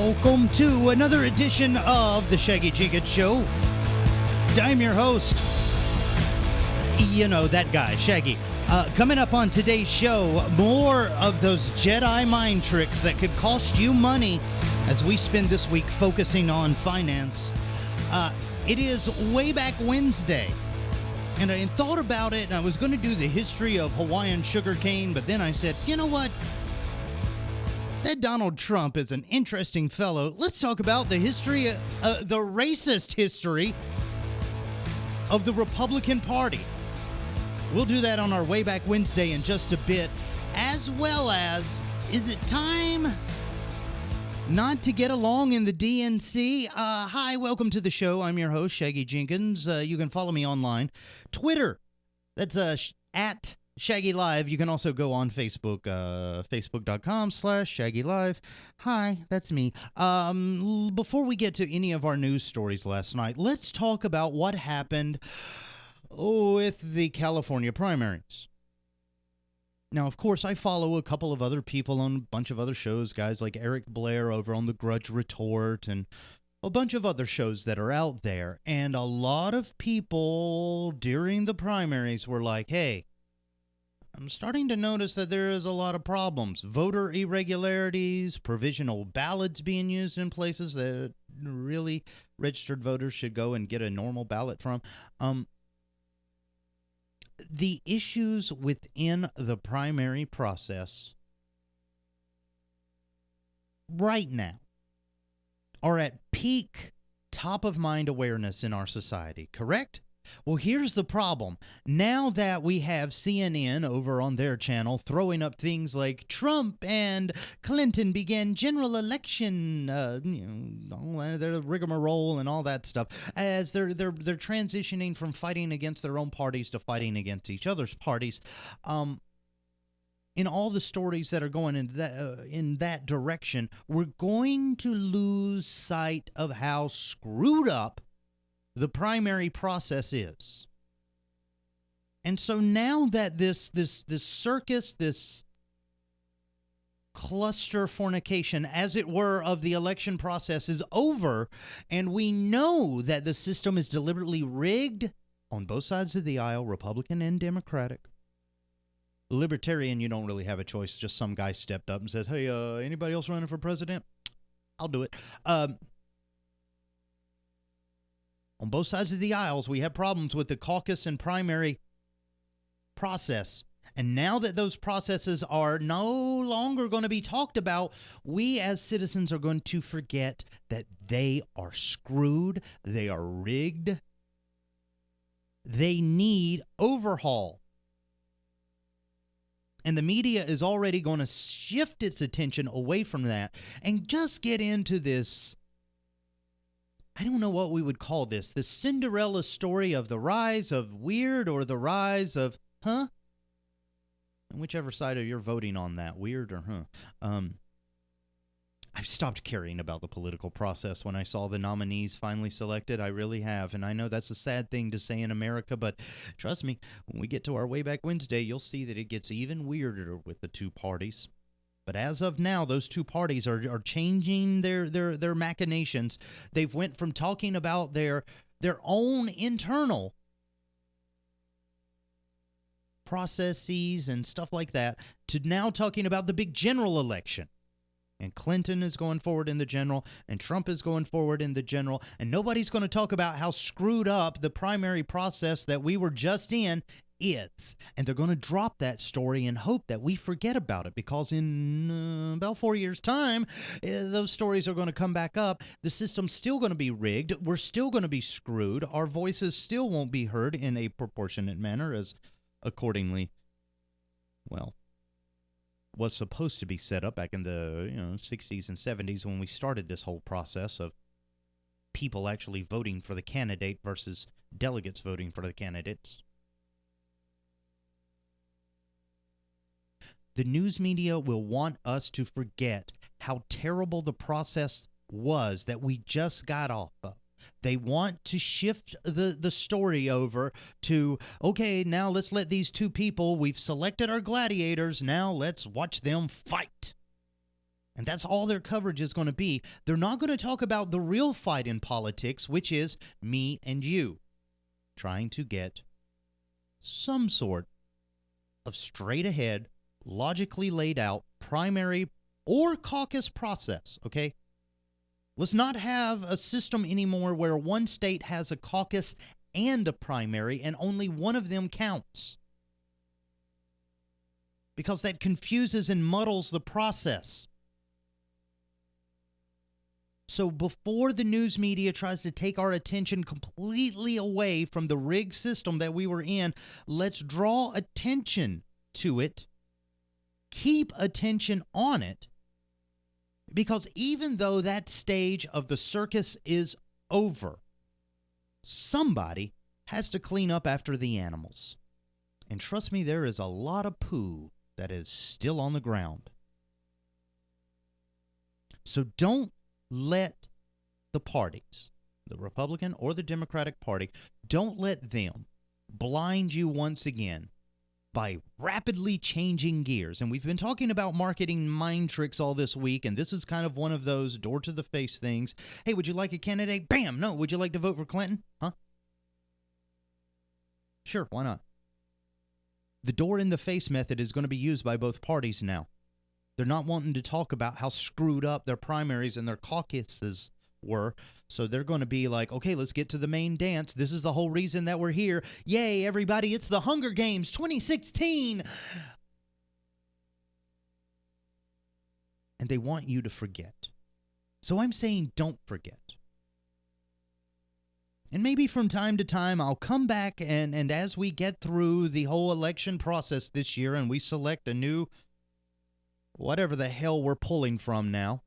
Welcome to another edition of the Shaggy Jenkins Show. I'm your host. You know, that guy, Shaggy. Coming up on today's show, more of those Jedi mind tricks that could cost you money as we spend this week focusing on finance. It is Way Back Wednesday, and I thought about it, and I was going to do the history of Hawaiian sugarcane, but then I said, you know what? That Donald Trump is an interesting fellow. Let's talk about the history, the racist history of the Republican Party. We'll do that on our Way Back Wednesday in just a bit, as well as, is it time not to get along in the DNC? Hi, welcome to the show. I'm your host, Shaggy Jenkins. You can follow me online. Twitter, that's at Shaggy Live. You can also go on Facebook, facebook.com/Shaggy Live. Hi, that's me. Before we get to any of our news stories last night, let's talk about what happened with the California primaries. Now, of course, I follow a couple of other people on a bunch of other shows, guys like Eric Blair over on The Grudge Retort and a bunch of other shows that are out there. And a lot of people during the primaries were like, hey, I'm starting to notice that there is a lot of problems. Voter irregularities, provisional ballots being used in places that really registered voters should go and get a normal ballot from. The issues within the primary process right now are at peak top-of-mind awareness in our society, correct? Well, here's the problem. Now that we have CNN over on their channel throwing up things like Trump and Clinton began general election, their rigmarole and all that stuff, as they're transitioning from fighting against their own parties to fighting against each other's parties. In all the stories that are going in that direction, we're going to lose sight of how screwed up the primary process is. And so now that this circus, this cluster fornication, as it were, of the election process is over, and we know that the system is deliberately rigged on both sides of the aisle, Republican and Democratic. Libertarian, you don't really have a choice. Just some guy stepped up and says, hey, anybody else running for president? I'll do it. On both sides of the aisles, we have problems with the caucus and primary process. And now that those processes are no longer going to be talked about, we as citizens are going to forget that they are screwed, they are rigged, they need overhaul. And the media is already going to shift its attention away from that and just get into this, I don't know what we would call this, the Cinderella story of the rise of weird or the rise of, And whichever side of you're voting on that, weird or I've stopped caring about the political process when I saw the nominees finally selected. I really have, and I know that's a sad thing to say in America, but trust me, when we get to our Way Back Wednesday, you'll see that it gets even weirder with the two parties. But as of now, those two parties are changing their machinations. They've went from talking about their own internal processes and stuff like that to now talking about the big general election. And Clinton is going forward in the general, and Trump is going forward in the general, and nobody's going to talk about how screwed up the primary process that we were just in is. And they're going to drop that story and hope that we forget about it, because in about 4 years' time, those stories are going to come back up. The system's still going to be rigged. We're still going to be screwed. Our voices still won't be heard in a proportionate manner as accordingly, well, was supposed to be set up back in the 60s and 70s when we started this whole process of people actually voting for the candidate versus delegates voting for the candidates. The news media will want us to forget how terrible the process was that we just got off of. They want to shift the story over to, okay, now let's let these two people, we've selected our gladiators, now let's watch them fight. And that's all their coverage is going to be. They're not going to talk about the real fight in politics, which is me and you trying to get some sort of straight ahead, logically laid out primary or caucus process, okay? Let's not have a system anymore where one state has a caucus and a primary and only one of them counts. Because that confuses and muddles the process. So before the news media tries to take our attention completely away from the rigged system that we were in, let's draw attention to it, keep attention on it, because even though that stage of the circus is over, somebody has to clean up after the animals. And trust me, there is a lot of poo that is still on the ground. So don't let the parties, the Republican or the Democratic Party, don't let them blind you once again by rapidly changing gears. And we've been talking about marketing mind tricks all this week, and this is kind of one of those door-to-the-face things. Hey, would you like a candidate? Bam! No. Would you like to vote for Clinton? Huh? Sure, why not? The door-in-the-face method is going to be used by both parties now. They're not wanting to talk about how screwed up their primaries and their caucuses were, so they're going to be like, okay, let's get to the main dance. This is the whole reason that we're here. Yay, everybody, it's the Hunger Games 2016. And they want you to forget. So I'm saying don't forget. And maybe from time to time I'll come back and as we get through the whole election process this year and we select a new whatever the hell we're pulling from now,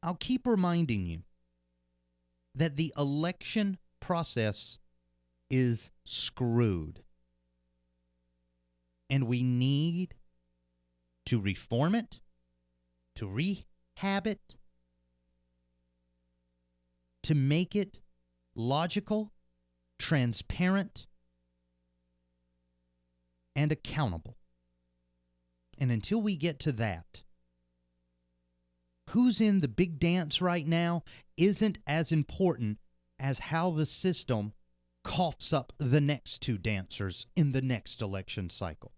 I'll keep reminding you that the election process is screwed. And we need to reform it, to rehab it, to make it logical, transparent, and accountable. And until we get to that, who's in the big dance right now isn't as important as how the system coughs up the next two dancers in the next election cycle.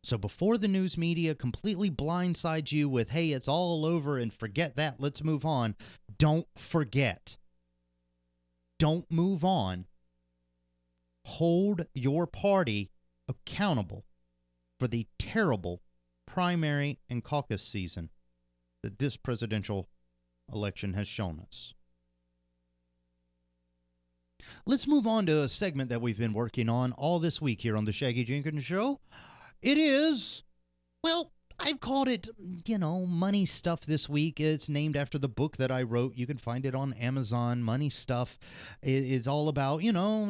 So before the news media completely blindsides you with, hey, it's all over and forget that, let's move on, don't forget. Don't move on. Hold your party accountable for the terrible primary and caucus season that this presidential election has shown us. Let's move on to a segment that we've been working on all this week here on the Shaggy Jenkins Show. It is, well, I've called it, money stuff this week. It's named after the book that I wrote. You can find it on Amazon. Money stuff is all about,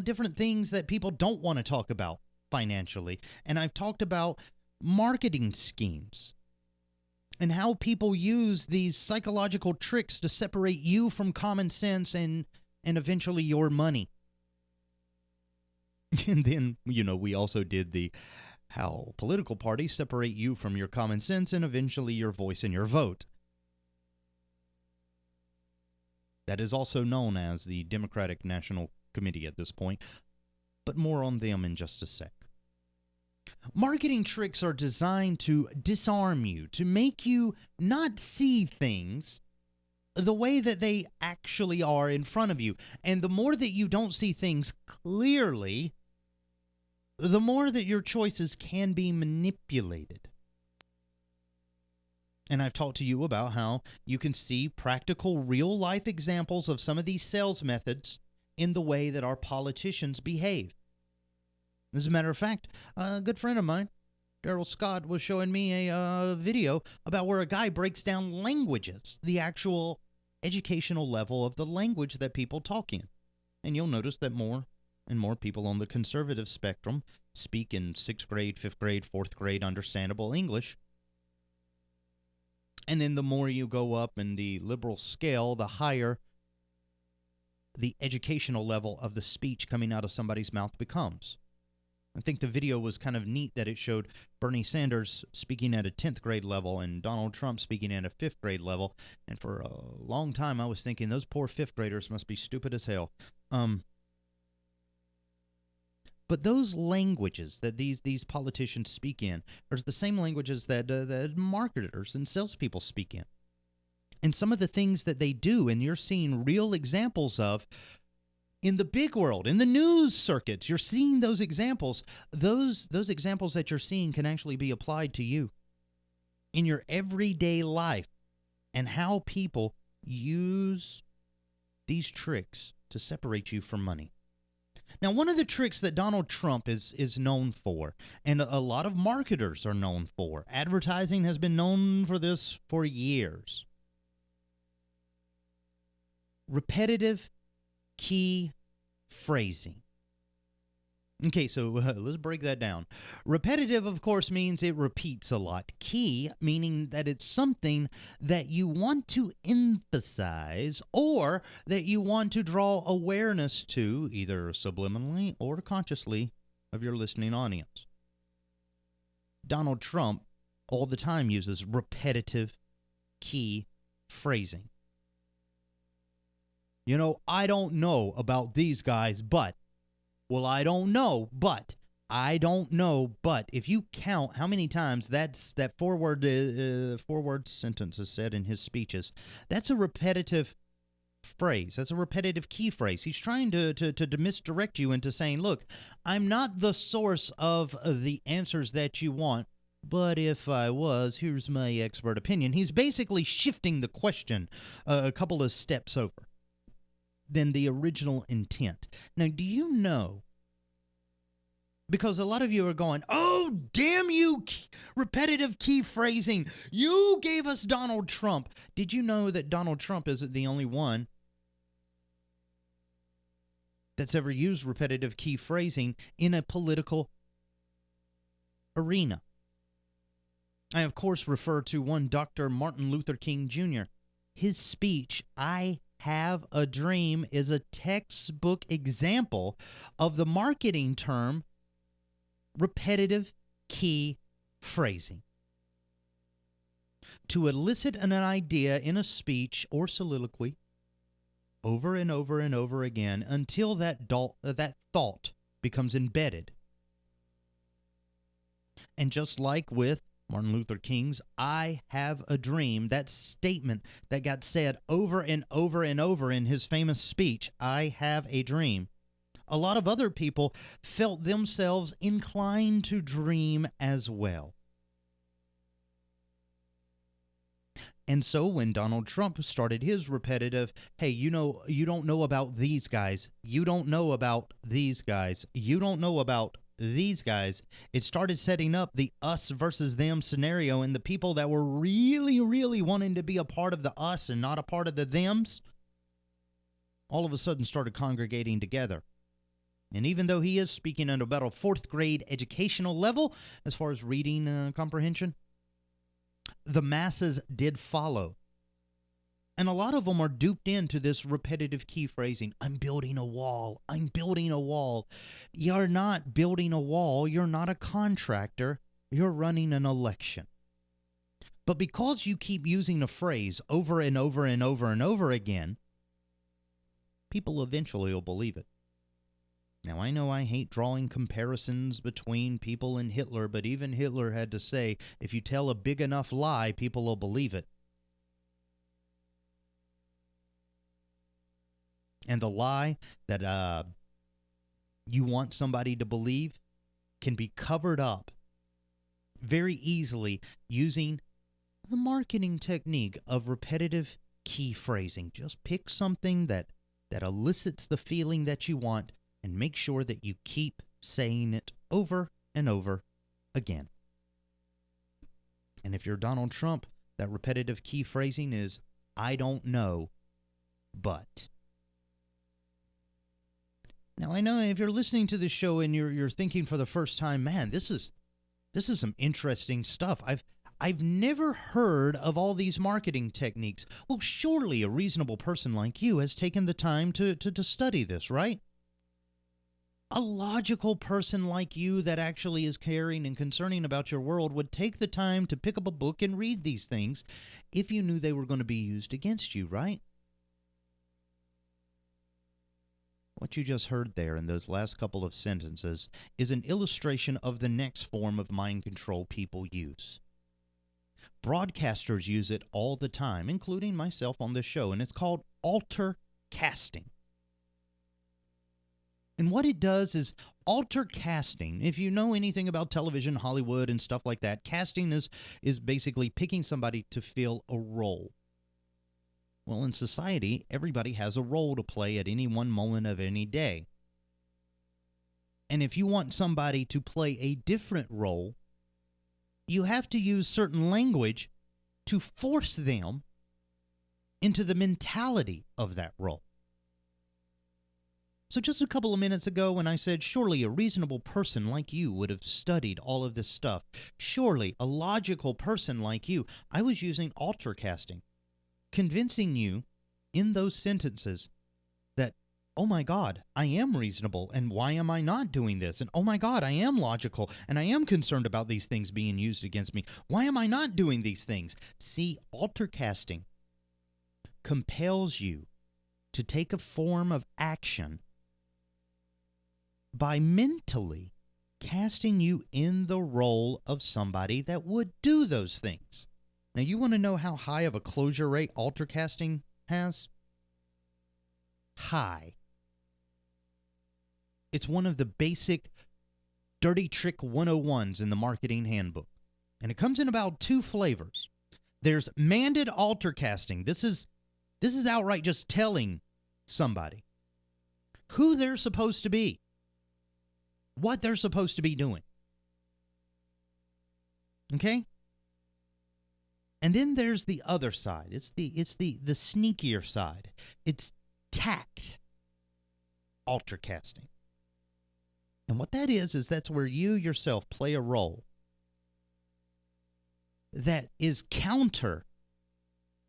different things that people don't want to talk about financially. And I've talked about marketing schemes and how people use these psychological tricks to separate you from common sense and eventually your money. And then, we also did the how political parties separate you from your common sense and eventually your voice and your vote. That is also known as the Democratic National Committee at this point, but more on them in just a sec. Marketing tricks are designed to disarm you, to make you not see things the way that they actually are in front of you. And the more that you don't see things clearly, the more that your choices can be manipulated. And I've talked to you about how you can see practical, real-life examples of some of these sales methods in the way that our politicians behave. As a matter of fact, a good friend of mine, Daryl Scott, was showing me a video about where a guy breaks down languages, the actual educational level of the language that people talk in. And you'll notice that more and more people on the conservative spectrum speak in 6th grade, 5th grade, 4th grade understandable English. And then the more you go up in the liberal scale, the higher the educational level of the speech coming out of somebody's mouth becomes. I think the video was kind of neat that it showed Bernie Sanders speaking at a 10th grade level and Donald Trump speaking at a 5th grade level. And for a long time, I was thinking those poor 5th graders must be stupid as hell. But those languages that these politicians speak in are the same languages that marketers and salespeople speak in. And some of the things that they do, and you're seeing real examples of in the big world, in the news circuits, you're seeing those examples. Those examples that you're seeing can actually be applied to you in your everyday life, and how people use these tricks to separate you from money. Now, one of the tricks that Donald Trump is known for, and a lot of marketers are known for, advertising has been known for this for years. Repetitive key phrasing. Okay, so let's break that down. Repetitive, of course, means it repeats a lot. Key, meaning that it's something that you want to emphasize or that you want to draw awareness to, either subliminally or consciously, of your listening audience. Donald Trump all the time uses repetitive key phrasing. You know, I don't know about these guys, but. Well, I don't know, but. I don't know, but. If you count how many times that four-word sentence is said in his speeches, that's a repetitive phrase. That's a repetitive key phrase. He's trying to misdirect you into saying, look, I'm not the source of the answers that you want, but if I was, here's my expert opinion. He's basically shifting the question a couple of steps over than the original intent. Now, do you know, because a lot of you are going, oh, damn you, repetitive key phrasing, you gave us Donald Trump. Did you know that Donald Trump isn't the only one that's ever used repetitive key phrasing in a political arena? I, of course, refer to one Dr. Martin Luther King Jr. His speech, I Have a Dream, is a textbook example of the marketing term repetitive key phrasing. To elicit an idea in a speech or soliloquy over and over and over again until that thought becomes embedded. And just like with Martin Luther King's I Have a Dream, that statement that got said over and over and over in his famous speech, I have a dream, a lot of other people felt themselves inclined to dream as well. And so when Donald Trump started his repetitive, hey, you don't know about these guys, you don't know about these guys, you don't know about these guys, it started setting up the us versus them scenario, and the people that were really, really wanting to be a part of the us and not a part of the thems, all of a sudden started congregating together. And even though he is speaking at about a 4th grade educational level, as far as reading comprehension, the masses did follow. And a lot of them are duped into this repetitive key phrasing. I'm building a wall. I'm building a wall. You're not building a wall. You're not a contractor. You're running an election. But because you keep using a phrase over and over and over and over again, people eventually will believe it. Now, I know I hate drawing comparisons between people and Hitler, but even Hitler had to say, if you tell a big enough lie, people will believe it. And the lie that you want somebody to believe can be covered up very easily using the marketing technique of repetitive key phrasing. Just pick something that elicits the feeling that you want and make sure that you keep saying it over and over again. And if you're Donald Trump, that repetitive key phrasing is, I don't know, but. Now, I know if you're listening to this show and you're thinking for the first time, man, this is some interesting stuff. I've never heard of all these marketing techniques. Well, surely a reasonable person like you has taken the time to study this, right? A logical person like you that actually is caring and concerning about your world would take the time to pick up a book and read these things if you knew they were going to be used against you, right? What you just heard there in those last couple of sentences is an illustration of the next form of mind control people use. Broadcasters use it all the time, including myself on this show, and it's called alter casting. And what it does is alter casting. If you know anything about television, Hollywood, and stuff like that, casting is basically picking somebody to fill a role. Well, in society, everybody has a role to play at any one moment of any day. And if you want somebody to play a different role, you have to use certain language to force them into the mentality of that role. So just a couple of minutes ago when I said, surely a reasonable person like you would have studied all of this stuff. Surely a logical person like you. I was using alter casting, convincing you in those sentences that, oh my God, I am reasonable, and why am I not doing this? And oh my God, I am logical, and I am concerned about these things being used against me. Why am I not doing these things? See, alter casting compels you to take a form of action by mentally casting you in the role of somebody that would do those things. Now, you want to know how high of a closure rate alter casting has? High. It's one of the basic dirty trick 101s in the marketing handbook. And it comes in about 2 flavors. There's manded alter casting. This is outright just telling somebody who they're supposed to be, what they're supposed to be doing. Okay? And then there's the other side. It's the sneakier side. It's tact alter casting. And what that is that's where you yourself play a role that is counter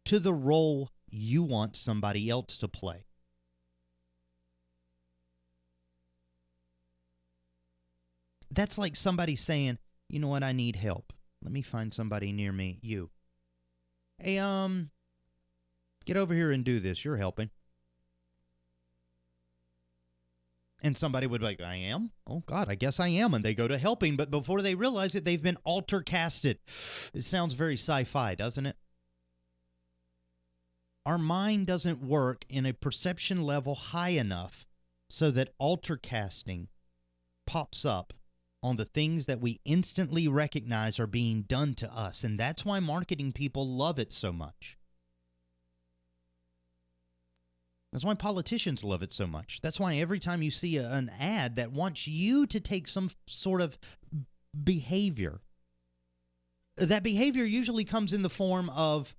to the role you want somebody else to play. That's like somebody saying, you know what, I need help. Let me find somebody near me. You. Hey, get over here and do this. You're helping. And somebody would be like, I am? Oh, God, I guess I am. And they go to helping, but before they realize it, they've been alter casted. It sounds very sci-fi, doesn't it? Our mind doesn't work in a perception level high enough so that alter casting pops up on the things that we instantly recognize are being done to us. And that's why marketing people love it so much. That's why politicians love it so much. That's why every time you see an ad that wants you to take some sort of behavior, that behavior usually comes in the form of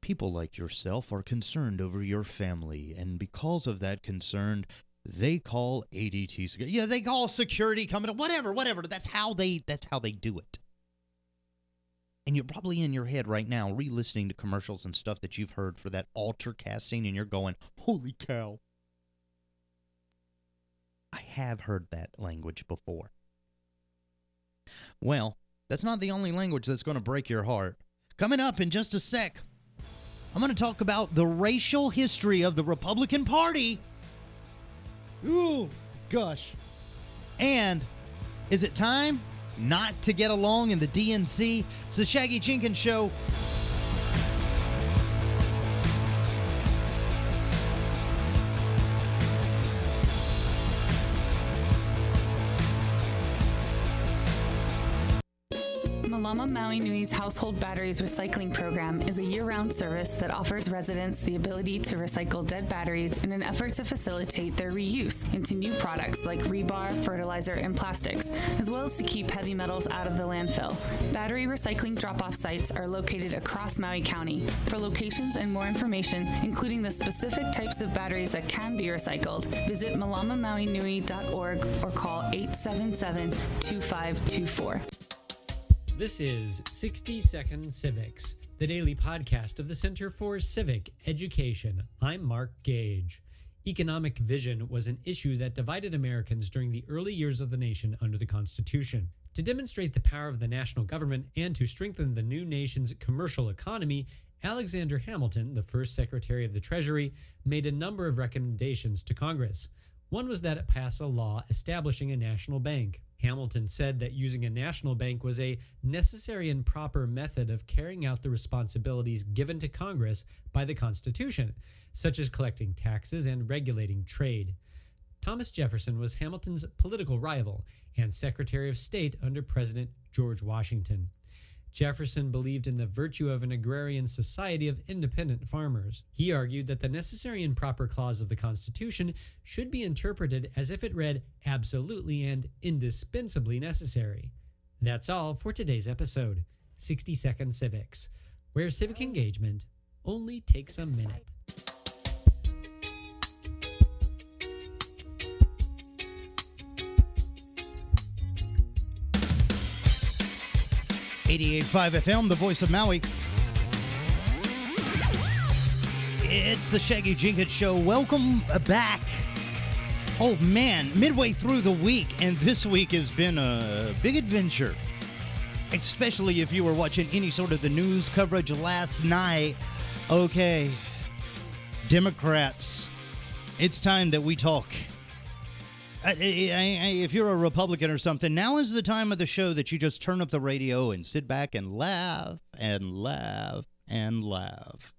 people like yourself are concerned over your family, and because of that concern, they call ADT security. Yeah, they call security company. Whatever. That's how they do it. And you're probably in your head right now re-listening to commercials and stuff that you've heard for that alter casting, and you're going, holy cow. I have heard that language before. Well, that's not the only language that's going to break your heart. Coming up in just a sec, I'm going to talk about the racial history of the Republican Party. Ooh, gosh. And is it time not to get along in the DNC? It's the Shaggy Jenkins Show. Malama Maui Nui's Household Batteries Recycling Program is a year-round service that offers residents the ability to recycle dead batteries in an effort to facilitate their reuse into new products like rebar, fertilizer, and plastics, as well as to keep heavy metals out of the landfill. Battery recycling drop-off sites are located across Maui County. For locations and more information, including the specific types of batteries that can be recycled, visit malamamauinui.org or call 877-2524. This is 60 Second Civics, the daily podcast of the Center for Civic Education. I'm Mark Gage. Economic vision was an issue that divided Americans during the early years of the nation under the Constitution. To demonstrate the power of the national government and to strengthen the new nation's commercial economy, Alexander Hamilton, the first Secretary of the Treasury, made a number of recommendations to Congress. One was that it pass a law establishing a national bank. Hamilton said that using a national bank was a necessary and proper method of carrying out the responsibilities given to Congress by the Constitution, such as collecting taxes and regulating trade. Thomas Jefferson was Hamilton's political rival and Secretary of State under President George Washington. Jefferson believed in the virtue of an agrarian society of independent farmers. He argued that the necessary and proper clause of the Constitution should be interpreted as if it read absolutely and indispensably necessary. That's all for today's episode, 60 Second Civics, where civic engagement only takes a minute. 88.5 FM, the voice of Maui. It's the Shaggy Jenkins Show. Welcome back. Oh man, midway through the week, and this week has been a big adventure. Especially if you were watching any sort of the news coverage last night. Okay, Democrats, it's time that we talk. If you're a Republican or something, now is the time of the show that you just turn up the radio and sit back and laugh and laugh and laugh.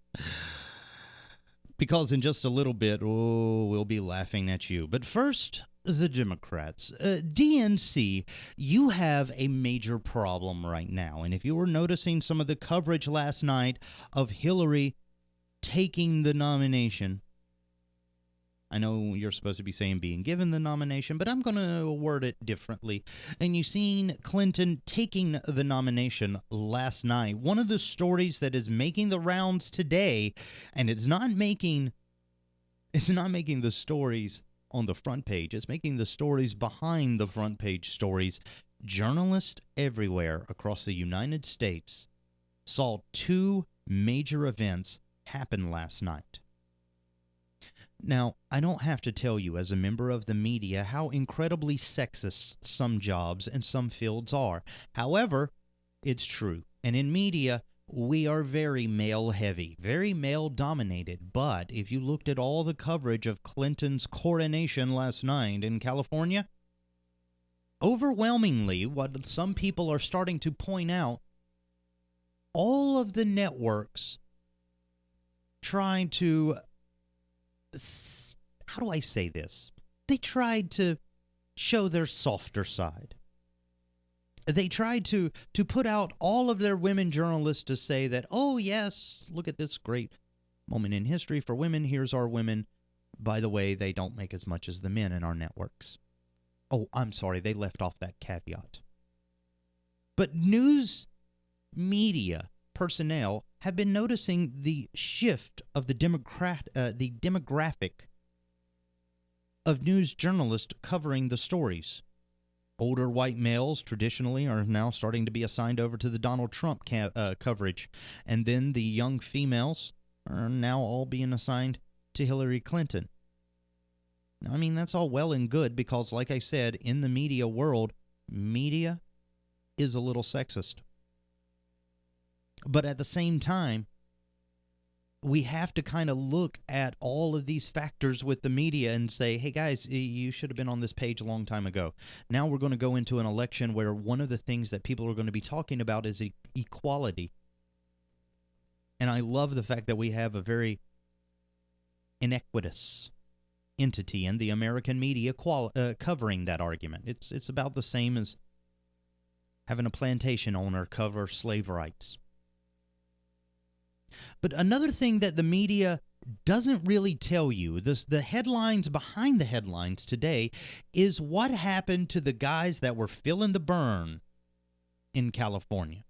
Because in just a little bit, we'll be laughing at you. But first, the Democrats. DNC, you have a major problem right now. And if you were noticing some of the coverage last night of Hillary taking the nomination, I know you're supposed to be saying being given the nomination, but I'm going to word it differently. And you've seen Clinton taking the nomination last night. One of the stories that is making the rounds today, and it's not making the stories on the front page. It's making the stories behind the front page stories. Journalists everywhere across the United States saw two major events happen last night. Now, I don't have to tell you as a member of the media how incredibly sexist some jobs and some fields are. However, it's true. And in media, we are very male-heavy, very male-dominated. But if you looked at all the coverage of Clinton's coronation last night in California, overwhelmingly, what some people are starting to point out, all of the networks trying to... How do I say this? They tried to show their softer side. They tried to put out all of their women journalists to say that, oh yes, look at this great moment in history for women. Here's our women. By the way, they don't make as much as the men in our networks. Oh, I'm sorry, they left off that caveat. But news media personnel have been noticing the shift of the demographic of news journalists covering the stories. Older white males traditionally are now starting to be assigned over to the Donald Trump coverage, and then the young females are now all being assigned to Hillary Clinton. Now, I mean, that's all well and good because, like I said, in the media world, media is a little sexist. But at the same time, we have to kind of look at all of these factors with the media and say, hey guys, you should have been on this page a long time ago. Now we're going to go into an election where one of the things that people are going to be talking about is equality. And I love the fact that we have a very inequitous entity in the American media covering that argument. It's about the same as having a plantation owner cover slave rights. But another thing that the media doesn't really tell you, the headlines behind the headlines today, is what happened to the guys that were feeling the burn in California.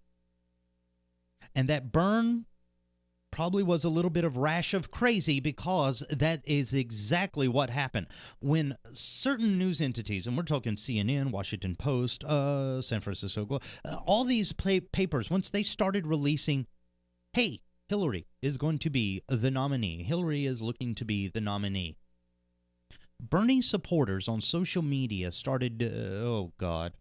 And that burn probably was a little bit of rash of crazy because that is exactly what happened. When certain news entities, and we're talking CNN, Washington Post, San Francisco, all these papers, once they started releasing, hey, Hillary is going to be the nominee. Hillary is looking to be the nominee. Bernie supporters on social media started, oh God.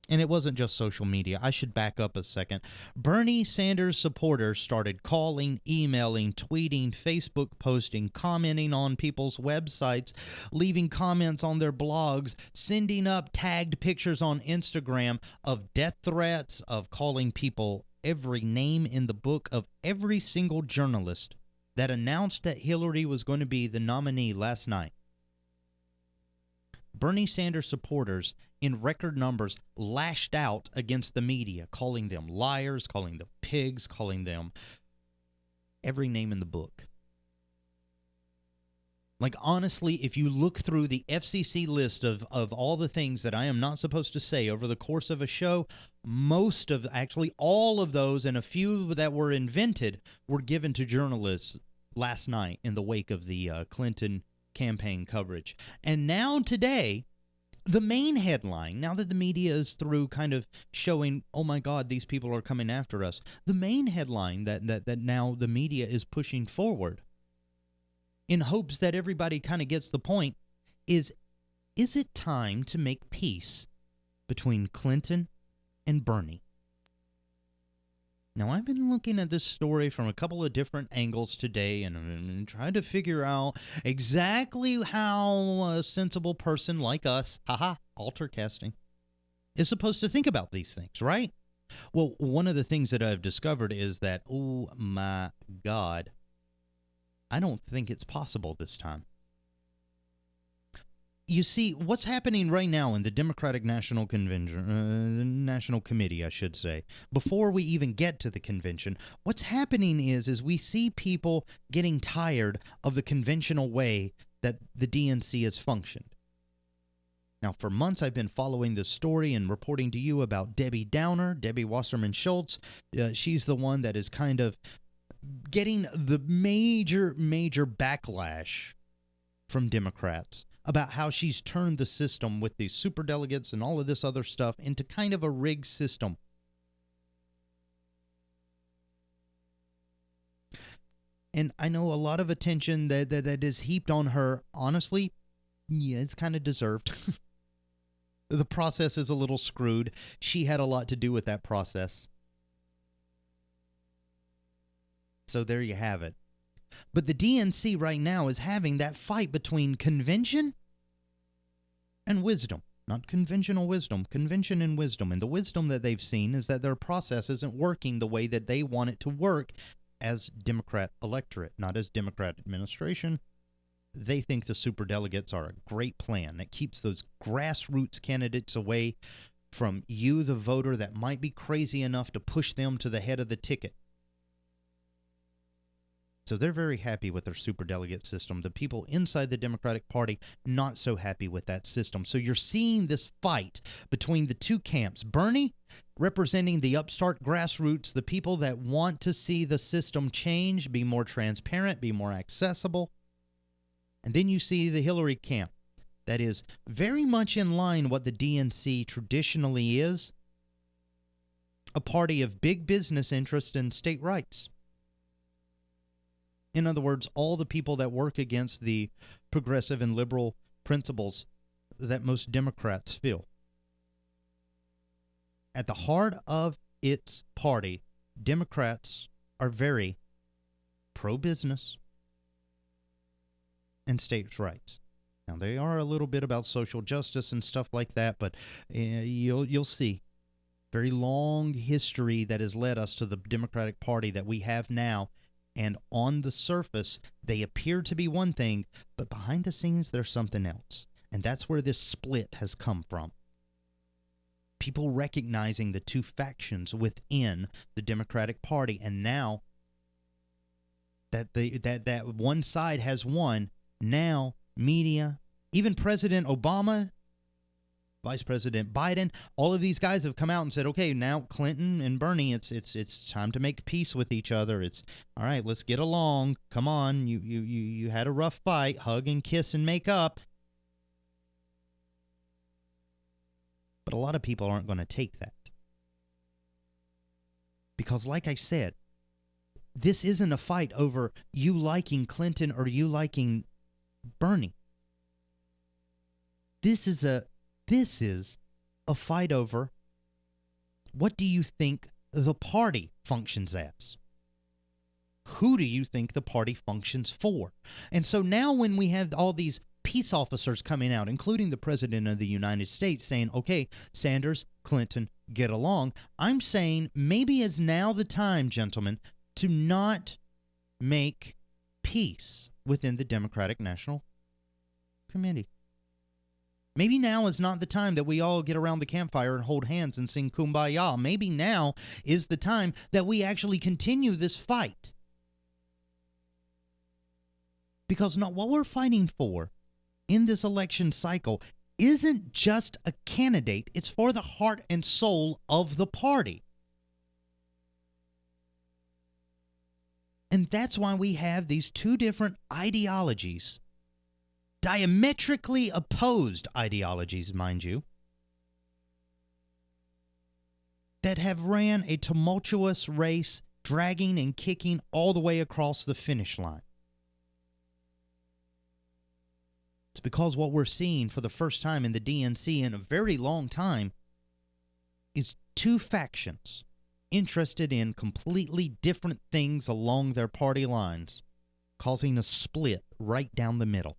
And it wasn't just social media. I should back up a second. Bernie Sanders supporters started calling, emailing, tweeting, Facebook posting, commenting on people's websites, leaving comments on their blogs, sending up tagged pictures on Instagram of death threats, of calling people every name in the book, of every single journalist that announced that Hillary was going to be the nominee last night. Bernie Sanders supporters in record numbers lashed out against the media, calling them liars, calling them pigs, calling them every name in the book. Like, honestly, if you look through the FCC list of all the things that I am not supposed to say over the course of a show, most of, actually all of those and a few that were invented were given to journalists last night in the wake of the Clinton campaign coverage. And now today, the main headline, now that the media is through kind of showing, oh my God, these people are coming after us, the main headline that now the media is pushing forward in hopes that everybody kind of gets the point is it time to make peace between Clinton and Bernie? Now, I've been looking at this story from a couple of different angles today and trying to figure out exactly how a sensible person like us, altercasting, is supposed to think about these things, right? Well, one of the things that I've discovered is that, oh my God, I don't think it's possible this time. You see, what's happening right now in the Democratic National Convention, National Committee, I should say, before we even get to the convention, what's happening is we see people getting tired of the conventional way that the DNC has functioned. Now, for months, I've been following this story and reporting to you about Debbie Downer, Debbie Wasserman Schultz. She's the one that is kind of getting the major backlash from Democrats about how she's turned the system with these superdelegates and all of this other stuff into kind of a rigged system. And I know a lot of attention that is heaped on her. Honestly, yeah, it's kind of deserved. The process is a little screwed. She had a lot to do with that process. So there you have it. But the DNC right now is having that fight between convention and wisdom. Not conventional wisdom, convention and wisdom. And the wisdom that they've seen is that their process isn't working the way that they want it to work as Democrat electorate, not as Democrat administration. They think the superdelegates are a great plan that keeps those grassroots candidates away from you, the voter, that might be crazy enough to push them to the head of the ticket. So they're very happy with their superdelegate system. The people inside the Democratic Party, not so happy with that system. So you're seeing this fight between the two camps. Bernie, representing the upstart grassroots, the people that want to see the system change, be more transparent, be more accessible. And then you see the Hillary camp. That is very much in line what the DNC traditionally is, a party of big business interest and state rights. In other words, all the people that work against the progressive and liberal principles that most Democrats feel. At the heart of its party, Democrats are very pro-business and states' rights. Now, they are a little bit about social justice and stuff like that, but you'll see. Very long history that has led us to the Democratic Party that we have now. And on the surface, they appear to be one thing, but behind the scenes, there's something else. And that's where this split has come from. People recognizing the two factions within the Democratic Party. And now that that one side has won, now media, even President Obama, Vice President Biden, all of these guys have come out and said, okay, now Clinton and Bernie, it's time to make peace with each other. It's all right, let's get along. Come on, you had a rough fight. Hug and kiss and make up. But a lot of people aren't going to take that. Because like I said, this isn't a fight over you liking Clinton or you liking Bernie. this is a fight over what do you think the party functions as? Who do you think the party functions for? And so now when we have all these peace officers coming out, including the President of the United States, saying, okay, Sanders, Clinton, get along, I'm saying maybe is now the time, gentlemen, to not make peace within the Democratic National Committee. Maybe now is not the time that we all get around the campfire and hold hands and sing Kumbaya. Maybe now is the time that we actually continue this fight. Because what we're fighting for in this election cycle isn't just a candidate, it's for the heart and soul of the party. And that's why we have these two different ideologies, diametrically opposed ideologies, mind you, that have ran a tumultuous race, dragging and kicking all the way across the finish line. It's because what we're seeing for the first time in the DNC in a very long time is two factions interested in completely different things along their party lines, causing a split right down the middle.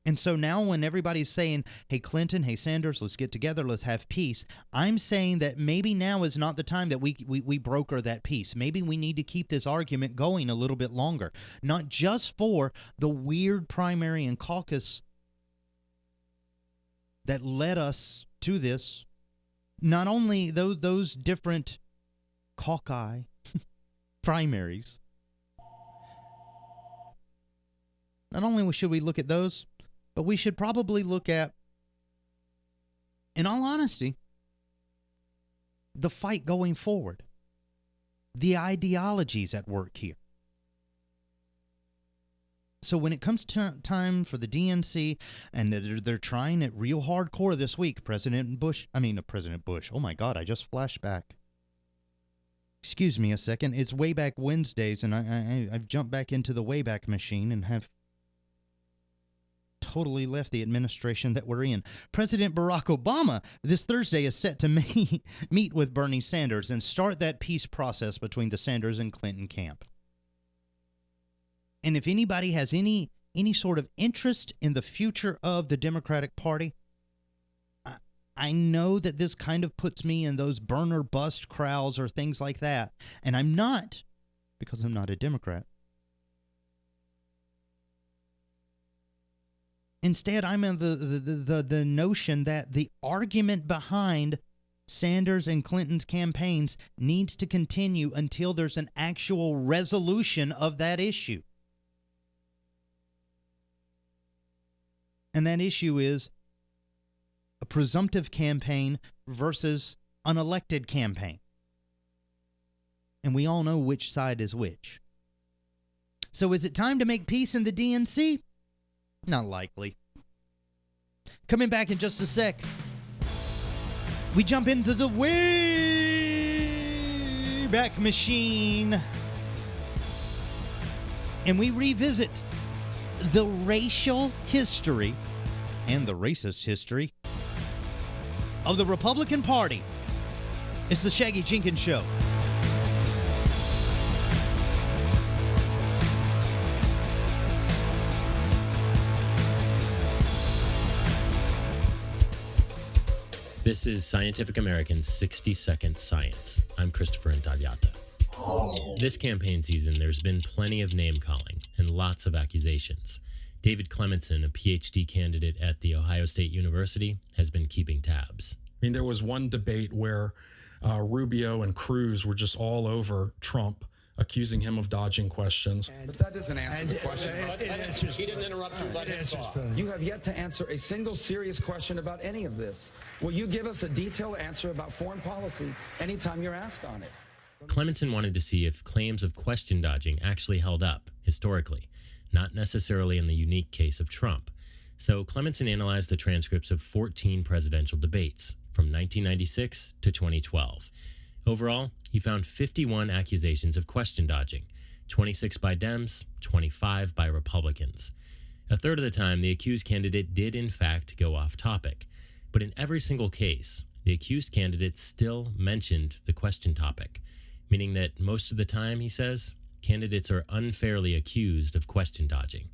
And so now when everybody's saying, hey, Clinton, hey, Sanders, let's get together, let's have peace, I'm saying that maybe now is not the time that we broker that peace. Maybe we need to keep this argument going a little bit longer, not just for the weird primary and caucus that led us to this, not only those different caucus primaries, not only should we look at those, but we should probably look at, in all honesty, the fight going forward, the ideologies at work here. So when it comes to time for the DNC, and they're trying it real hardcore this week, President Bush, oh my God, I just flashed back. Excuse me a second, it's Wayback Wednesdays, and I've jumped back into the Wayback Machine and have totally left the administration that we're in. President Barack Obama this Thursday is set to meet with Bernie Sanders and start that peace process between the Sanders and Clinton camp. And if anybody has any sort of interest in the future of the Democratic Party, I know that this kind of puts me in those burn or bust crowds or things like that. And I'm not, because I'm not a Democrat. Instead, I'm in the notion that the argument behind Sanders and Clinton's campaigns needs to continue until there's an actual resolution of that issue. And that issue is a presumptive campaign versus an elected campaign. And we all know which side is which. So is it time to make peace in the DNC? Not likely. Coming back in just a sec, we jump into the Wayback Machine and we revisit the racial history and the racist history of the Republican Party. It's the Shaggy Jenkins Show. This is Scientific American's 60-Second Science. I'm Christopher Intagliata. This campaign season, there's been plenty of name-calling and lots of accusations. David Clemenson, a PhD candidate at The Ohio State University, has been keeping tabs. I mean, there was one debate where Rubio and Cruz were just all over Trump, accusing him of dodging questions. But that doesn't answer the question. He didn't interrupt you. Let him talk. You have yet to answer a single serious question about any of this. Will you give us a detailed answer about foreign policy anytime you're asked on it? Clemenson wanted to see if claims of question dodging actually held up, historically, not necessarily in the unique case of Trump. So Clemenson analyzed the transcripts of 14 presidential debates from 1996 to 2012. Overall, he found 51 accusations of question dodging, 26 by Dems, 25 by Republicans. A third of the time, the accused candidate did in fact go off topic. But in every single case, the accused candidate still mentioned the question topic, meaning that most of the time, he says, candidates are unfairly accused of question dodging.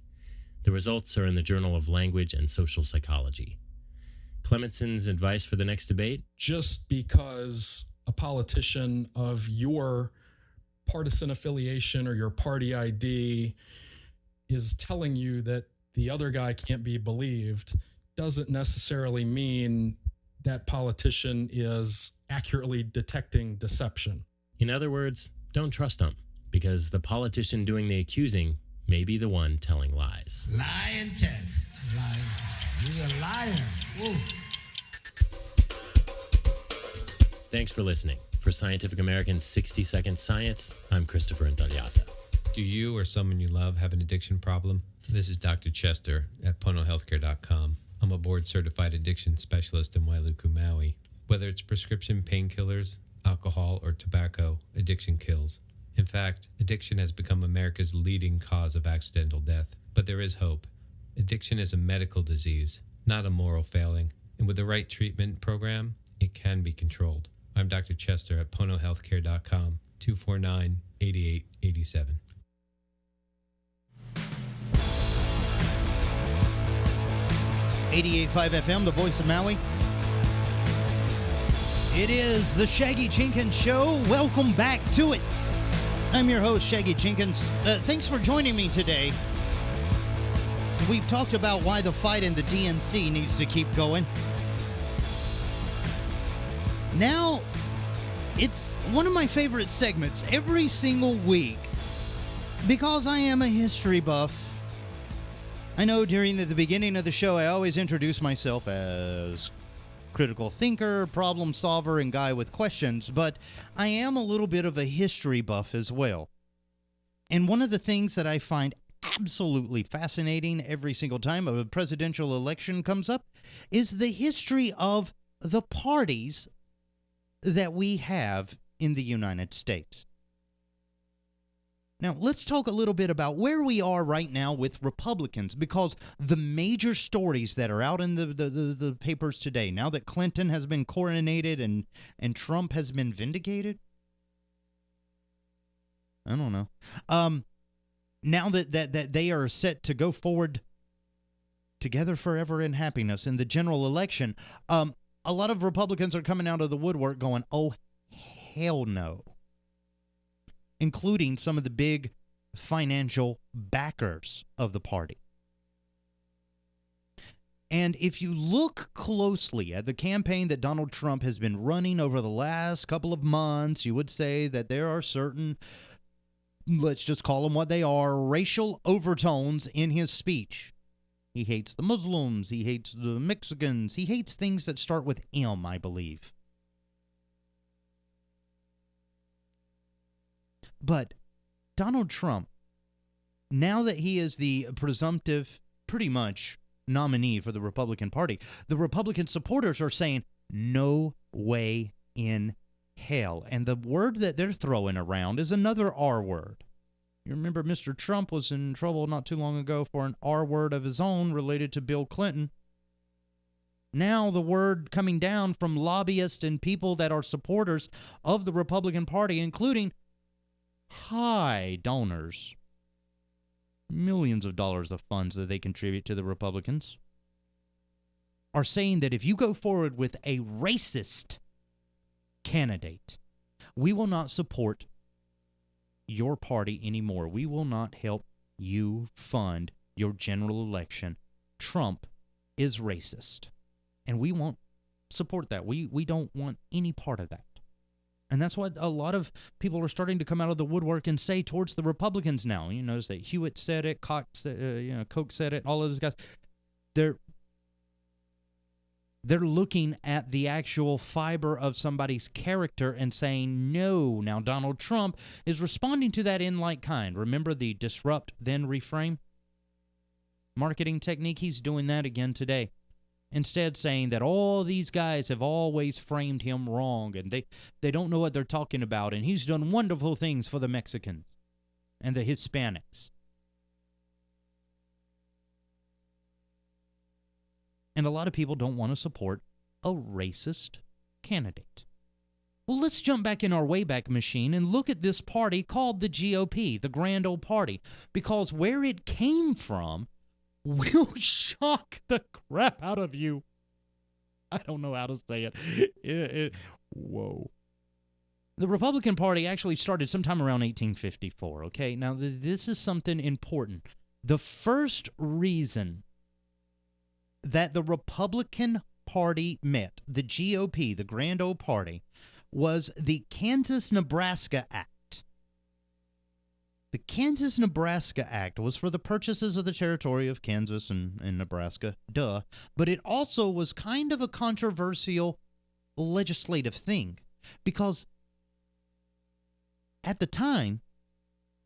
The results are in the Journal of Language and Social Psychology. Clemenson's advice for the next debate? Just because a politician of your partisan affiliation or your party ID is telling you that the other guy can't be believed doesn't necessarily mean that politician is accurately detecting deception. In other words, don't trust them, because the politician doing the accusing may be the one telling lies. Lying Ted. Lying. He's a liar. Whoa. Thanks for listening. For Scientific American's 60-Second Science, I'm Christopher Intagliata. Do you or someone you love have an addiction problem? This is Dr. Chester at ponohealthcare.com. I'm a board-certified addiction specialist in Wailuku, Maui. Whether it's prescription painkillers, alcohol, or tobacco, addiction kills. In fact, addiction has become America's leading cause of accidental death. But there is hope. Addiction is a medical disease, not a moral failing. And with the right treatment program, it can be controlled. I'm Dr. Chester at ponohealthcare.com, 249-8887. .5 FM, the voice of Maui. It is the Shaggy Jenkins Show. Welcome back to it. I'm your host, Shaggy Jenkins. Thanks for joining me today. We've talked about why the fight in the DNC needs to keep going. Now, it's one of my favorite segments every single week because I am a history buff. I know during the beginning of the show, I always introduce myself as critical thinker, problem solver, and guy with questions, but I am a little bit of a history buff as well. And one of the things that I find absolutely fascinating every single time a presidential election comes up is the history of the parties that we have in the United States. Now, let's talk a little bit about where we are right now with Republicans, because the major stories that are out in the papers today, now that Clinton has been coronated and Trump has been vindicated, I don't know. Now that they are set to go forward together forever in happiness in the general election, a lot of Republicans are coming out of the woodwork going, oh, hell no. Including some of the big financial backers of the party. And if you look closely at the campaign that Donald Trump has been running over the last couple of months, you would say that there are certain, let's just call them what they are, racial overtones in his speech. He hates the Muslims, he hates the Mexicans, he hates things that start with M, I believe. But Donald Trump, now that he is the presumptive, pretty much, nominee for the Republican Party, the Republican supporters are saying, no way in hell. And the word that they're throwing around is another R word. You remember Mr. Trump was in trouble not too long ago for an R word of his own related to Bill Clinton. Now the word coming down from lobbyists and people that are supporters of the Republican Party, including high donors, millions of dollars of funds that they contribute to the Republicans, are saying that if you go forward with a racist candidate, we will not support your party anymore. We will not help you fund your general election. Trump is racist, and we won't support that. We don't want any part of that. And that's what a lot of people are starting to come out of the woodwork and say towards the Republicans now. You notice that Hewitt said it, Koch said it, all of those guys. They're looking at the actual fiber of somebody's character and saying no. Now, Donald Trump is responding to that in like kind. Remember the disrupt, then reframe marketing technique? He's doing that again today. Instead saying that all these guys have always framed him wrong and they don't know what they're talking about, and he's done wonderful things for the Mexicans and the Hispanics. And a lot of people don't want to support a racist candidate. Well, let's jump back in our Wayback Machine and look at this party called the GOP, the Grand Old Party, because where it came from will shock the crap out of you. I don't know how to say it. Whoa. The Republican Party actually started sometime around 1854, okay? Now, this is something important. The first reason that the Republican Party met, the GOP, the Grand Old Party, was the Kansas-Nebraska Act. The Kansas-Nebraska Act was for the purchases of the territory of Kansas and Nebraska, duh, but it also was kind of a controversial legislative thing because at the time,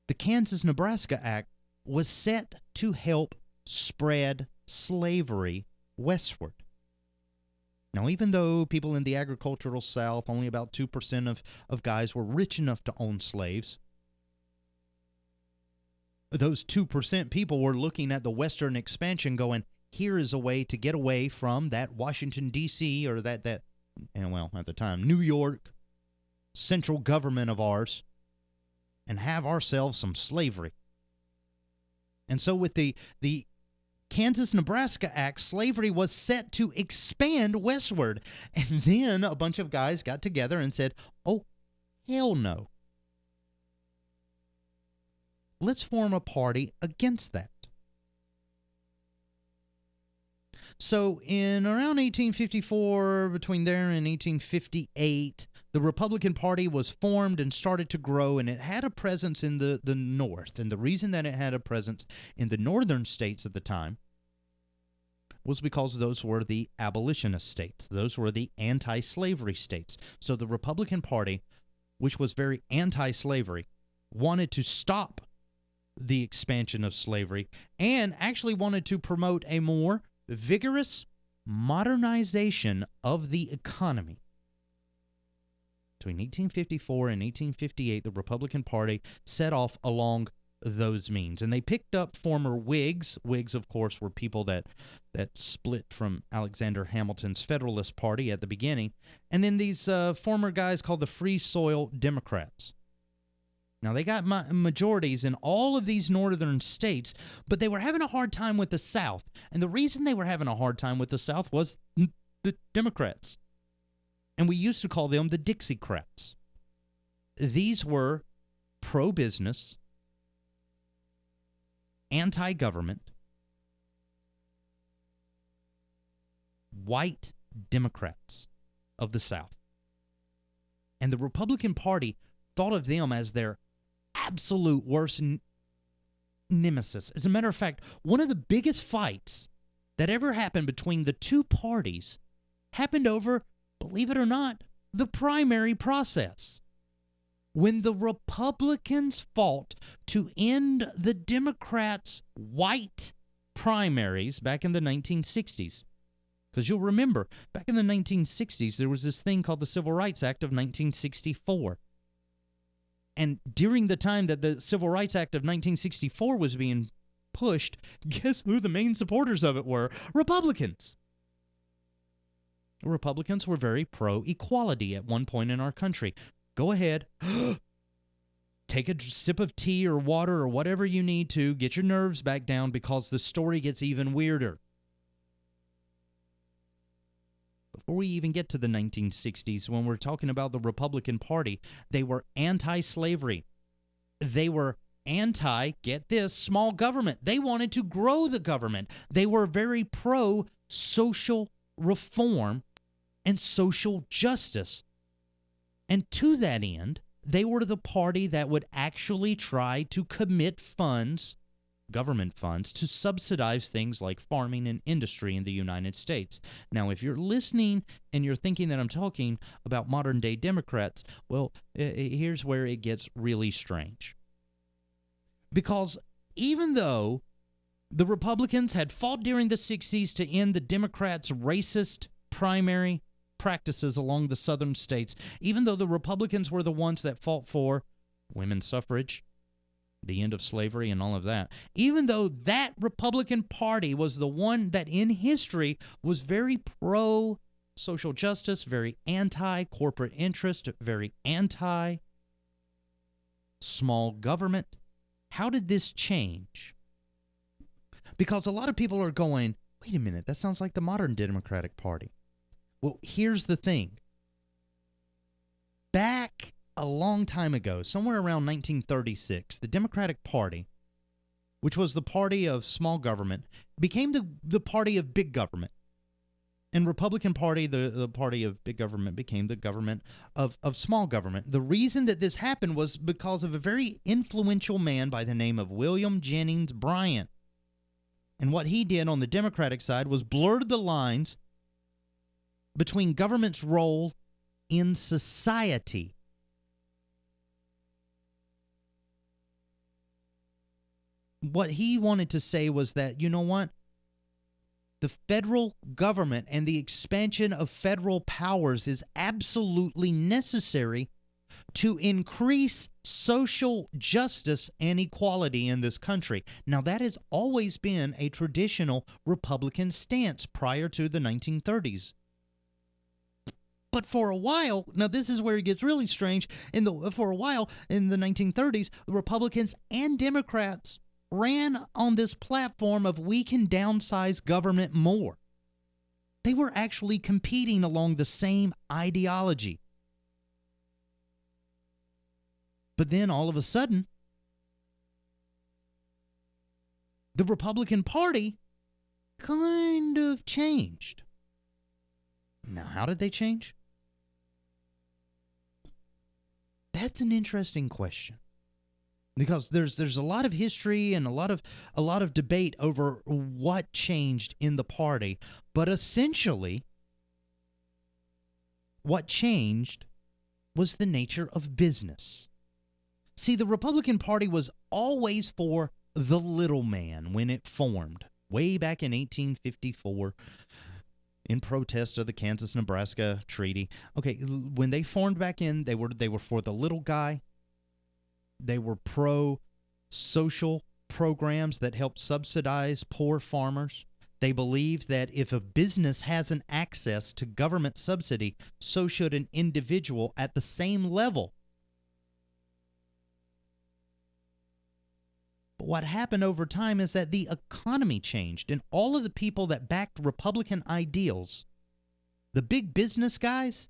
the Kansas-Nebraska Act was set to help spread slavery westward. Now, even though people in the agricultural South, only about 2% of guys were rich enough to own slaves, those 2% people were looking at the Western expansion going, here is a way to get away from that Washington, D.C., or that well, at the time, New York central government of ours, and have ourselves some slavery. And so with the Kansas-Nebraska Act, slavery was set to expand westward. And then a bunch of guys got together and said, oh, hell no. Let's form a party against that. So in around 1854, between there and 1858, the Republican Party was formed and started to grow, and it had a presence in the North. And the reason that it had a presence in the northern states at the time was because those were the abolitionist states. Those were the anti-slavery states. So the Republican Party, which was very anti-slavery, wanted to stop the expansion of slavery and actually wanted to promote a more vigorous modernization of the economy. Between 1854 and 1858, the Republican Party set off along those means. And they picked up former Whigs. Whigs, of course, were people that split from Alexander Hamilton's Federalist Party at the beginning. And then these former guys called the Free Soil Democrats. Now, they got majorities in all of these northern states, but they were having a hard time with the South. And the reason they were having a hard time with the South was the Democrats. And we used to call them the Dixiecrats. These were pro-business, anti-government, white Democrats of the South. And the Republican Party thought of them as their absolute worst nemesis. As a matter of fact, one of the biggest fights that ever happened between the two parties happened over, believe it or not, the primary process. When the Republicans fought to end the Democrats' white primaries back in the 1960s. Because you'll remember, back in the 1960s, there was this thing called the Civil Rights Act of 1964. And during the time that the Civil Rights Act of 1964 was being pushed, guess who the main supporters of it were? Republicans. The Republicans were very pro-equality at one point in our country. Go ahead, take a sip of tea or water or whatever you need to, get your nerves back down because the story gets even weirder. Before we even get to the 1960s, when we're talking about the Republican Party, they were anti-slavery. They were get this, small government. They wanted to grow the government. They were very pro-social reform and social justice. And to that end, they were the party that would actually try to commit funds, government funds, to subsidize things like farming and industry in the United States. Now, if you're listening and you're thinking that I'm talking about modern-day Democrats, well, here's where it gets really strange. Because even though the Republicans had fought during the 60s to end the Democrats' racist primary practices along the southern states, even though the Republicans were the ones that fought for women's suffrage, the end of slavery and all of that, even though that Republican Party was the one that in history was very pro-social justice, very anti-corporate interest, very anti-small government. How did this change? Because a lot of people are going, wait a minute, that sounds like the modern Democratic Party. Well, here's the thing. Back a long time ago, somewhere around 1936, the Democratic Party, which was the party of small government, became the party of big government. And Republican Party, the party of big government, became the government of small government. The reason that this happened was because of a very influential man by the name of William Jennings Bryan. And what he did on the Democratic side was blurred the lines between government's role in society. What he wanted to say was that, you know what? The federal government and the expansion of federal powers is absolutely necessary to increase social justice and equality in this country. Now, that has always been a traditional Republican stance prior to the 1930s. But for a while, now this is where it gets really strange, for a while in the 1930s, the Republicans and Democrats ran on this platform of we can downsize government more. They were actually competing along the same ideology. But then all of a sudden, the Republican Party kind of changed. Now, how did they change? That's an interesting question. Because there's a lot of history and a lot of debate over what changed in the party, but essentially what changed was the nature of business. See, the Republican Party was always for the little man when it formed, way back in 1854, in protest of the Kansas-Nebraska Treaty. Okay, when they formed back in, they were for the little guy. They were pro-social programs that helped subsidize poor farmers. They believed that if a business has an access to government subsidy, so should an individual at the same level. But what happened over time is that the economy changed, and all of the people that backed Republican ideals, the big business guys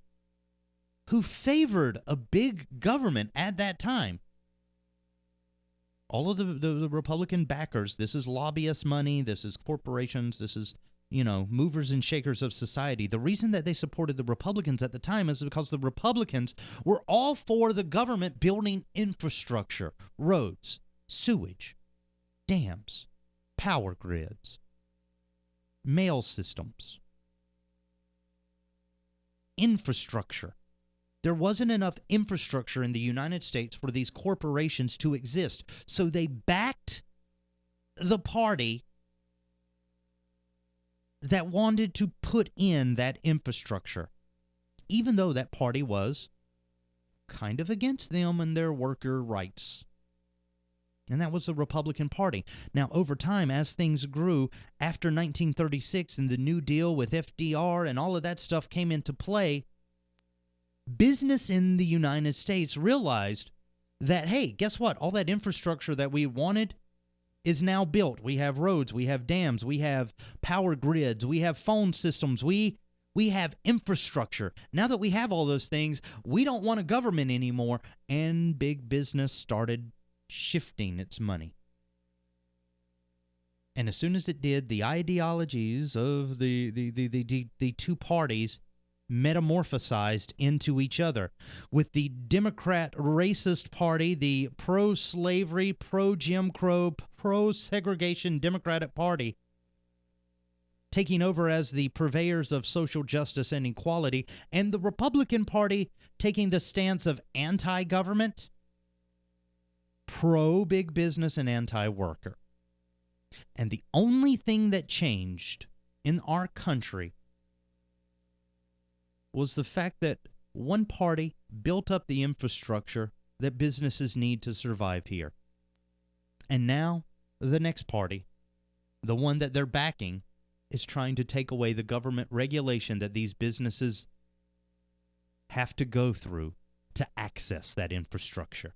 who favored a big government at that time, all of the Republican backers, this is lobbyist money, this is corporations, this is, movers and shakers of society. The reason that they supported the Republicans at the time is because the Republicans were all for the government building infrastructure, roads, sewage, dams, power grids, mail systems, infrastructure. There wasn't enough infrastructure in the United States for these corporations to exist. So they backed the party that wanted to put in that infrastructure, even though that party was kind of against them and their worker rights. And that was the Republican Party. Now, over time, as things grew, after 1936 and the New Deal with FDR and all of that stuff came into play, business in the United States realized that, hey, guess what? All that infrastructure that we wanted is now built. We have roads, we have dams, we have power grids, we have phone systems, we have infrastructure. Now that we have all those things, we don't want a government anymore, and big business started shifting its money. And as soon as it did, the ideologies of the two parties metamorphosized into each other, with the Democrat racist party, the pro-slavery, pro-Jim Crow, pro-segregation Democratic Party, taking over as the purveyors of social justice and equality, and the Republican Party taking the stance of anti-government, pro-big business, and anti-worker. And the only thing that changed in our country was the fact that one party built up the infrastructure that businesses need to survive here. And now, the next party, the one that they're backing, is trying to take away the government regulation that these businesses have to go through to access that infrastructure.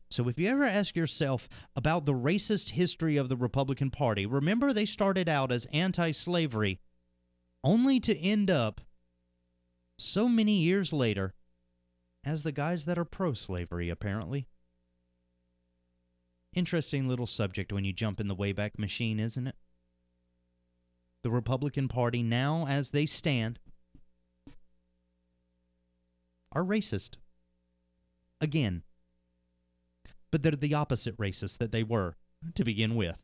So if you ever ask yourself about the racist history of the Republican Party, remember they started out as anti-slavery, only to end up so many years later as the guys that are pro-slavery, apparently. Interesting little subject when you jump in the Wayback Machine, isn't it? The Republican Party now, as they stand, are racist. Again. But they're the opposite racist that they were to begin with.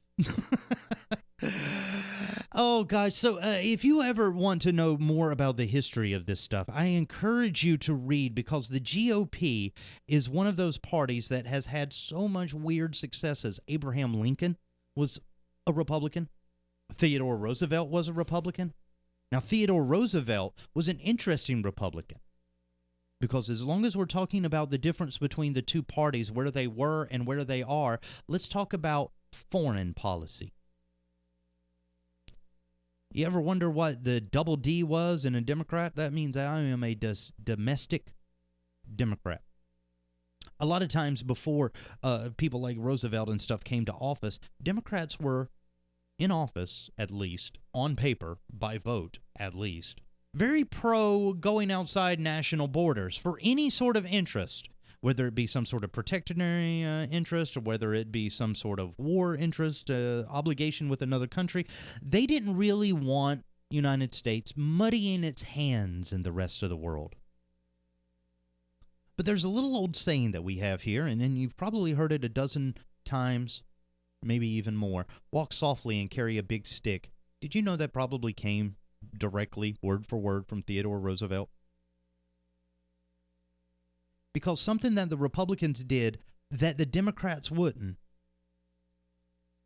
Oh, gosh. So if you ever want to know more about the history of this stuff, I encourage you to read, because the GOP is one of those parties that has had so much weird successes. Abraham Lincoln was a Republican. Theodore Roosevelt was a Republican. Now, Theodore Roosevelt was an interesting Republican, because as long as we're talking about the difference between the two parties, where they were and where they are, let's talk about foreign policy. You ever wonder what the double D was in a Democrat? That means I am a domestic Democrat. A lot of times before people like Roosevelt and stuff came to office, Democrats were in office, at least, on paper, by vote, at least, very pro going outside national borders for any sort of interest, whether it be some sort of protectionary interest or whether it be some sort of war interest, obligation with another country. They didn't really want United States muddying its hands in the rest of the world. But there's a little old saying that we have here, and then you've probably heard it a dozen times, maybe even more. Walk softly and carry a big stick. Did you know that probably came directly, word for word, from Theodore Roosevelt? Because something that the Republicans did that the Democrats wouldn't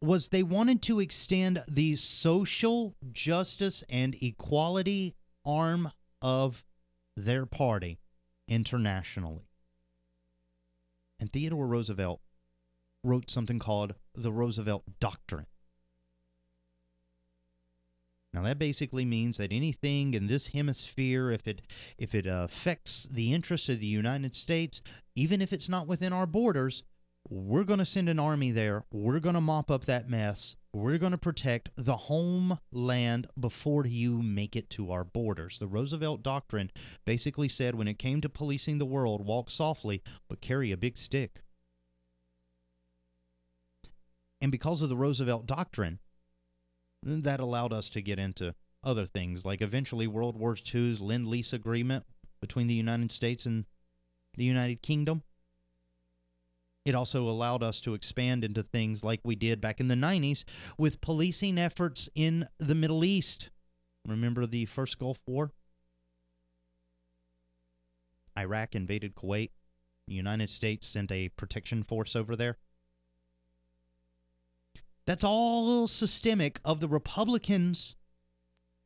was they wanted to extend the social justice and equality arm of their party internationally. And Theodore Roosevelt wrote something called the Roosevelt Doctrine. Now, that basically means that anything in this hemisphere, if it affects the interests of the United States, even if it's not within our borders, we're going to send an army there. We're going to mop up that mess. We're going to protect the homeland before you make it to our borders. The Roosevelt Doctrine basically said when it came to policing the world, walk softly, but carry a big stick. And because of the Roosevelt Doctrine, that allowed us to get into other things, like eventually World War II's Lend-Lease Agreement between the United States and the United Kingdom. It also allowed us to expand into things like we did back in the 90s with policing efforts in the Middle East. Remember the first Gulf War? Iraq invaded Kuwait. The United States sent a protection force over there. That's all systemic of the Republicans'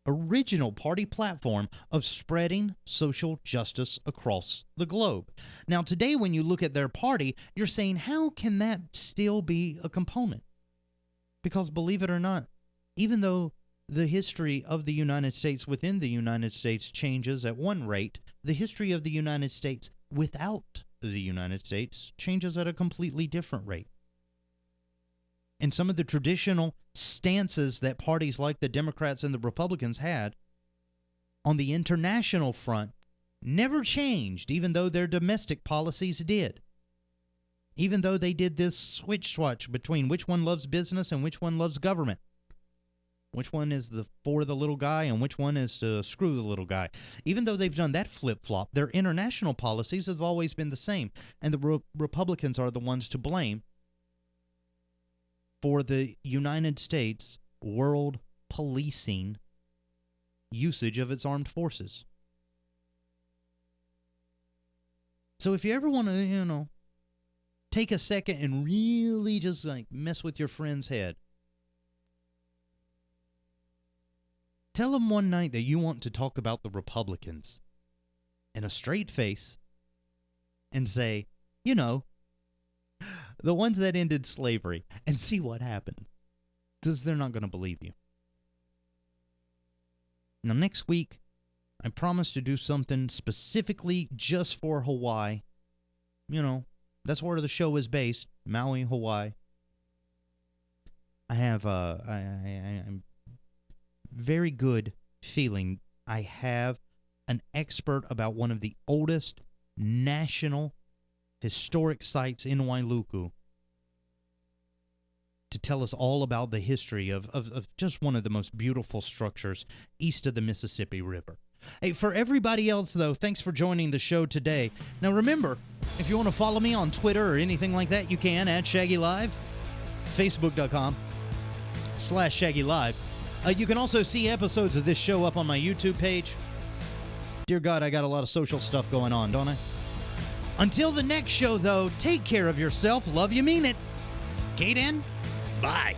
original party platform of spreading social justice across the globe. Now, today, when you look at their party, you're saying, how can that still be a component? Because believe it or not, even though the history of the United States within the United States changes at one rate, the history of the United States without the United States changes at a completely different rate. And some of the traditional stances that parties like the Democrats and the Republicans had on the international front never changed, even though their domestic policies did. Even though they did this switch between which one loves business and which one loves government. Which one is for the little guy and which one is to screw the little guy. Even though they've done that flip-flop, their international policies have always been the same. And the Republicans are the ones to blame for the United States world policing usage of its armed forces. So if you ever want to, take a second and really just mess with your friend's head, tell them one night that you want to talk about the Republicans in a straight face and say, The ones that ended slavery, and see what happened. Because they're not going to believe you. Now, next week, I promise to do something specifically just for Hawaii. You know, that's where the show is based, Maui, Hawaii. I have I'm very good feeling I have an expert about one of the oldest national historic sites in Wailuku to tell us all about the history of just one of the most beautiful structures east of the Mississippi River. Hey, for everybody else, though, thanks for joining the show today. Now, remember, if you want to follow me on Twitter or anything like that, you can at Shaggy Live, Facebook.com/Shaggy Live. You can also see episodes of this show up on my YouTube page. Dear God, I got a lot of social stuff going on, don't I? Until the next show, though, take care of yourself. Love you, mean it. Kate in. Bye.